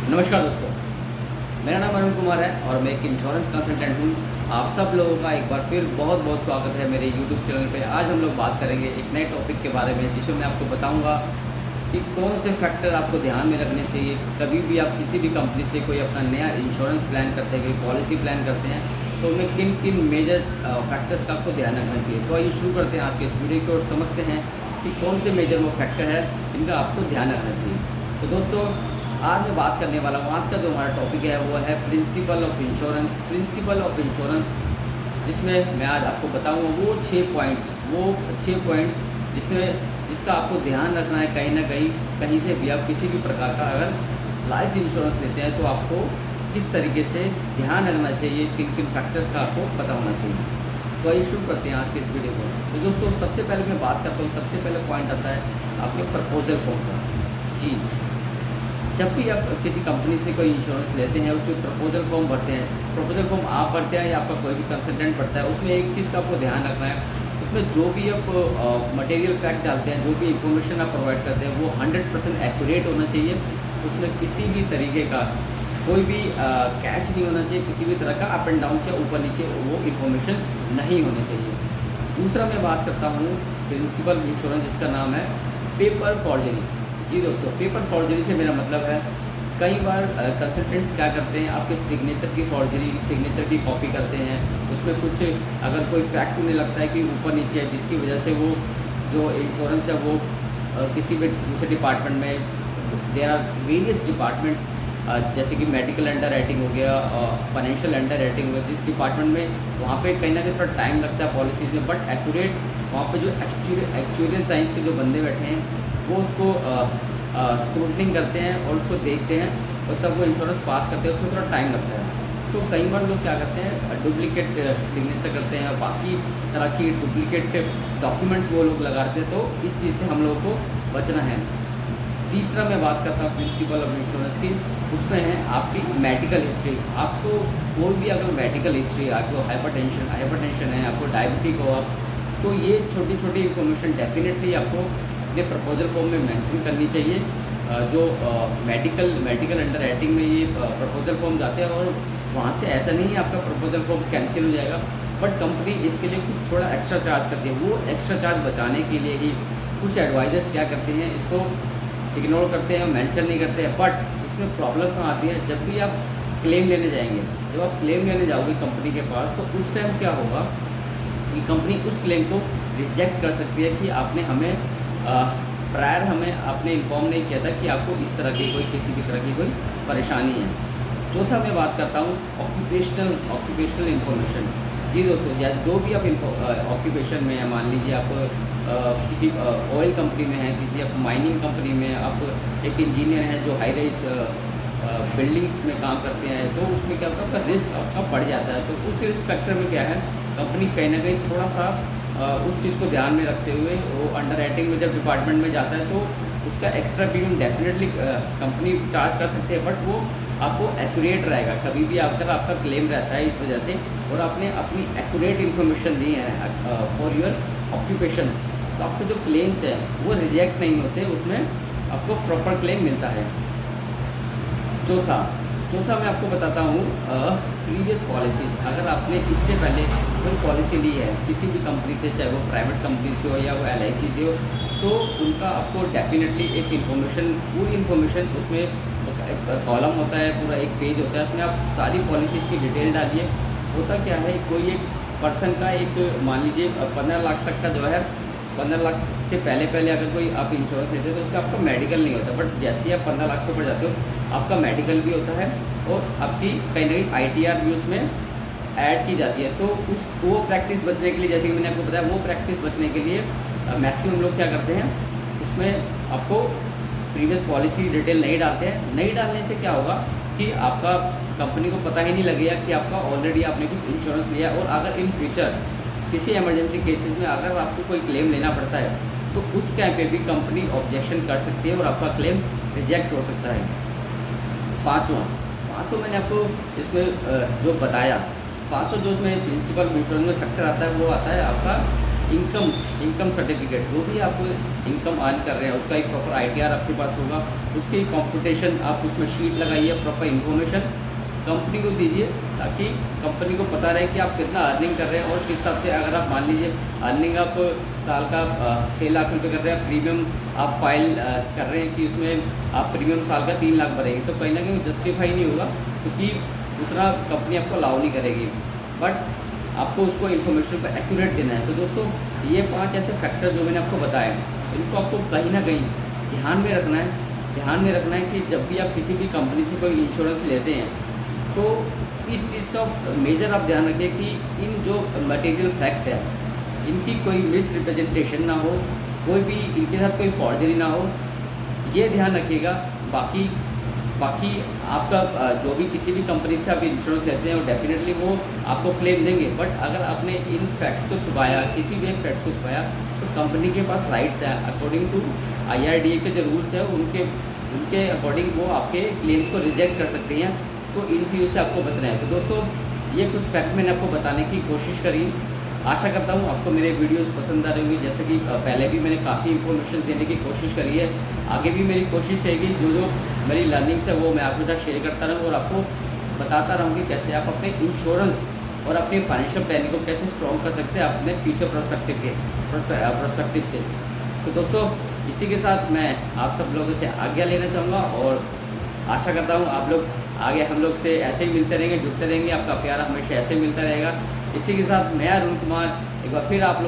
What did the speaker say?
नमस्कार दोस्तों, मेरा नाम अरुण कुमार है और मैं एक इंश्योरेंस कंसल्टेंट हूँ। आप सब लोगों का एक बार फिर बहुत बहुत स्वागत है मेरे यूट्यूब चैनल पे। आज हम लोग बात करेंगे एक नए टॉपिक के बारे में, जिसमें मैं आपको बताऊंगा कि कौन से फैक्टर आपको ध्यान में रखने चाहिए कभी भी आप किसी भी कंपनी से कोई अपना नया इंश्योरेंस प्लान करते हैं, कोई पॉलिसी प्लान करते हैं, तो उनमें किन किन मेजर फैक्टर्स का आपको ध्यान रखना चाहिए। तो आइए शुरू करते हैं आज के इस वीडियो को और समझते हैं कि कौन से मेजर वो फैक्टर है जिनका आपको ध्यान रखना चाहिए। तो दोस्तों, आज मैं बात करने वाला हूँ, आज का जो हमारा टॉपिक है वो है principle of insurance. Principle of insurance, जिसमें मैं आज आपको बताऊँगा वो 6 पॉइंट्स जिसका आपको ध्यान रखना है। कहीं ना कहीं से भी आप किसी भी प्रकार का अगर लाइफ इंश्योरेंस लेते हैं तो आपको किस तरीके से ध्यान रखना चाहिए, किन किन फैक्टर्स का आपको पता होना चाहिए। तो आइए शुरू करते हैं आज के इस वीडियो को। तो दोस्तों, सबसे पहले मैं बात करता हूँ, सबसे पहले पॉइंट आता है आपके प्रपोजल फॉर्म का। जी, जब भी आप किसी कंपनी से कोई इंश्योरेंस लेते हैं उसमें प्रपोजल फॉर्म भरते हैं। प्रपोजल फॉर्म आप भरते हैं या आपका कोई भी कंसल्टेंट भरता है, उसमें एक चीज़ का आपको ध्यान रखना है, उसमें जो भी आप मटेरियल फैक्ट डालते हैं, जो भी इंफॉर्मेशन आप प्रोवाइड करते हैं वो 100% एक्यूरेट होना चाहिए। उसमें किसी भी तरीके का कोई भी कैच नहीं होना चाहिए, किसी भी तरह का अप एंड डाउन से ऊपर नीचे वो इंफॉर्मेशन नहीं होने चाहिए। दूसरा मैं बात करता हूँ प्रिंसिपल इंश्योरेंस, जिसका नाम है पेपर फॉर्जरी। जी दोस्तों, पेपर फॉर्जरी से मेरा मतलब है कई बार कंसल्टेंट्स क्या करते हैं, आपके सिग्नेचर की फॉर्जरी, सिग्नेचर की कॉपी करते हैं। उसमें कुछ अगर कोई फैक्ट उन्हें लगता है कि ऊपर नीचे है, जिसकी वजह से वो जो इंश्योरेंस है वो किसी भी दूसरे डिपार्टमेंट में, देयर आर वेरियस डिपार्टमेंट्स, जैसे कि मेडिकल अंडर राइटिंग हो गया, फाइनेंशियल अंडर राइटिंग हो गया, जिस डिपार्टमेंट में वहाँ पे कहीं ना कहीं थोड़ा टाइम लगता है पॉलिसीज़ में, बट एक्यूरेट वहाँ पे जो एक्चुअल साइंस के जो बंदे बैठे हैं वो उसको स्क्रूटनिंग करते हैं और उसको देखते हैं और तब वो इंश्योरेंस पास करते हैं। उसमें थोड़ा टाइम लगता है। तो कई बार लोग क्या करते हैं, डुप्लीकेट सिग्नेचर करते हैं और बाकी तरह की डुप्लीकेट डॉक्यूमेंट्स वो लोग लगाते हैं। तो इस चीज़ से हम लोगों को बचना है। तीसरा मैं बात करता हूँ प्रिंसिपल ऑफ इंश्योरेंस की, उसमें है आपकी मेडिकल हिस्ट्री। आपको कोई भी अगर मेडिकल हिस्ट्री, आपको हाइपरटेंशन है, आपको डायबिटिक हो आप, तो ये छोटी छोटी इन्फॉर्मेशन डेफिनेटली आपको अपने प्रपोजल फॉर्म में मेंशन करनी चाहिए। जो मेडिकल अंडर राइटिंग में ये प्रपोजल फॉर्म जाते हैं और वहाँ से ऐसा नहीं है आपका प्रपोजल फॉर्म कैंसिल हो जाएगा, बट कंपनी इसके लिए कुछ थोड़ा एक्स्ट्रा चार्ज करती है। वो एक्स्ट्रा चार्ज बचाने के लिए ही कुछ एडवाइजर्स क्या करते हैं, इसको इग्नोर करते हैं, मेंशन नहीं करते हैं। बट इसमें प्रॉब्लम कहाँ आती है, जब भी आप क्लेम लेने जाएंगे, जब आप क्लेम लेने जाओगे कंपनी के पास, तो उस टाइम क्या होगा कि कंपनी उस क्लेम को रिजेक्ट कर सकती है कि आपने हमें प्रायर हमें आपने इन्फॉर्म नहीं किया था कि आपको इस तरह की किसी भी तरह की कोई परेशानी है। चौथा मैं बात करता हूँ ऑक्यूपेशनल इन्फॉर्मेशन। जी दोस्तों, या जो भी आप ऑक्यूपेशन में है, मान लीजिए आप किसी ऑयल कंपनी में है, किसी आप माइनिंग कंपनी में, आप एक इंजीनियर हैं जो हाई राइज बिल्डिंग्स में काम करते हैं, तो उसमें क्या होता है, आपका रिस्क आपका बढ़ जाता है। तो उस रिस्क फैक्टर में क्या है, कंपनी कहीं ना कहीं थोड़ा सा उस चीज़ को ध्यान में रखते हुए वो अंडर राइटिंग में जब डिपार्टमेंट में जाता है तो उसका extra premium definitely company charge कर सकती है, बट वो आपको एक्यूरेट रहेगा। कभी भी अगर आपका क्लेम रहता है इस वजह से और आपने अपनी एक्यूरेट इन्फॉर्मेशन दी है फॉर योर ऑक्यूपेशन, तो आपके जो क्लेम्स हैं वो रिजेक्ट नहीं होते, उसमें आपको प्रॉपर क्लेम मिलता है। चौथा मैं आपको बताता हूँ प्रीवियस पॉलिसीज़। अगर आपने इससे पहले कोई पॉलिसी ली है किसी भी कंपनी से, चाहे वो प्राइवेट कंपनी से हो या वो LIC से हो, तो उनका आपको डेफिनेटली एक इन्फॉर्मेशन, पूरी इन्फॉर्मेशन, उसमें एक कॉलम होता है, पूरा एक पेज होता है, उसमें आप सारी पॉलिसीज़ की डिटेल डालिए। होता क्या है, कोई एक पर्सन का एक मान लीजिए 15 लाख तक का जो है, 15 लाख से पहले अगर कोई आप इंश्योरेंस लेते हो तो उसका आपका मेडिकल नहीं होता, बट जैसे ही आप 15 लाख के ऊपर जाते हो आपका मेडिकल भी होता है और आपकी कहीं ना कहीं ITR भी उसमें ऐड की जाती है। तो वो प्रैक्टिस बचने के लिए, जैसे कि मैंने आपको बताया, वो प्रैक्टिस बचने के लिए मैक्सिमम लोग क्या करते हैं, उसमें आपको प्रीवियस पॉलिसी डिटेल नहीं डालते हैं। नहीं डालने से क्या होगा कि आपका कंपनी को पता ही नहीं लगेगा कि आपका ऑलरेडी आपने कुछ इंश्योरेंस लिया, और अगर इन फ्यूचर किसी इमरजेंसी केसेस में अगर आपको कोई क्लेम लेना पड़ता है तो उस टाइम पे भी कंपनी ऑब्जेक्शन कर सकती है और आपका क्लेम रिजेक्ट हो सकता है। पाँचों मैंने आपको इसमें जो बताया, पाँचों जो इसमें प्रिंसिपल इंश्योरेंस में फैक्टर आता है वो आता है आपका इनकम सर्टिफिकेट, जो भी आप इनकम अर्न कर रहे हैं उसका एक प्रॉपर ITR आपके पास होगा, उसकी कंप्यूटेशन आप उसमें शीट लगाइए, प्रॉपर इन्फॉर्मेशन कंपनी को दीजिए ताकि कंपनी को पता रहे कि आप कितना अर्निंग कर रहे हैं। और किस हिसाब से अगर आप मान लीजिए अर्निंग आप साल का 6 लाख रुपए कर रहे हैं, प्रीमियम आप फाइल कर रहे हैं कि उसमें आप प्रीमियम साल का 3 लाख भरेंगे, तो कहीं ना कहीं जस्टिफाई नहीं होगा, क्योंकि उतना कंपनी आपको अलाउ नहीं करेगी। बट आपको उसको इन्फॉर्मेशन पर एक्यूरेट देना है। तो दोस्तों ये 5 ऐसे फैक्टर जो मैंने आपको बताए, इनको आपको कहीं ना कहीं ध्यान में रखना है। ध्यान में रखना है कि जब भी आप किसी भी कंपनी से कोई इंश्योरेंस लेते हैं तो इस चीज़ का मेजर आप ध्यान रखिए कि इन जो मटेरियल फैक्ट है इनकी कोई मिस रिप्रेजेंटेशन ना हो, कोई भी इनके साथ कोई फॉर्जरी ना हो, ये ध्यान रखिएगा। बाकी आपका जो भी किसी भी कंपनी से आप इंश्योरेंस लेते हैं वो डेफिनेटली वो आपको क्लेम देंगे। बट अगर आपने इन फैक्ट्स को छुपाया, किसी भी एक फैक्ट्स को छुपाया, तो कंपनी के पास राइट्स हैं अकॉर्डिंग टू IRDA के जो रूल्स हैं उनके अकॉर्डिंग वो आपके क्लेम्स को रिजेक्ट कर सकती हैं। तो इन चीज़ों से आपको बचना है। तो दोस्तों ये कुछ फैक्ट मैंने आपको बताने की कोशिश करी। आशा करता हूँ आपको मेरे वीडियोस पसंद आ रही होंगी। जैसे कि पहले भी मैंने काफ़ी इन्फॉर्मेशन देने की कोशिश करी है, आगे भी मेरी कोशिश रहेगी जो मेरी लर्निंग्स है वो मैं आपके साथ शेयर करता रहूँ और आपको बताता रहूँ कि कैसे आप अपने इंश्योरेंस और अपने फाइनेंशियल प्लानिंग को कैसे स्ट्रॉन्ग कर सकते हैं अपने फ्यूचर प्रोस्पेक्टिव से। तो दोस्तों इसी के साथ मैं आप सब लोगों से आज्ञा लेना चाहूँगा और आशा करता हूँ आप लोग आगे हम लोग से ऐसे ही मिलते रहेंगे, जुड़ते रहेंगे, आपका प्यार हमेशा ऐसे मिलता रहेगा। इसी के साथ मैं अरुण कुमार एक बार फिर आप लोग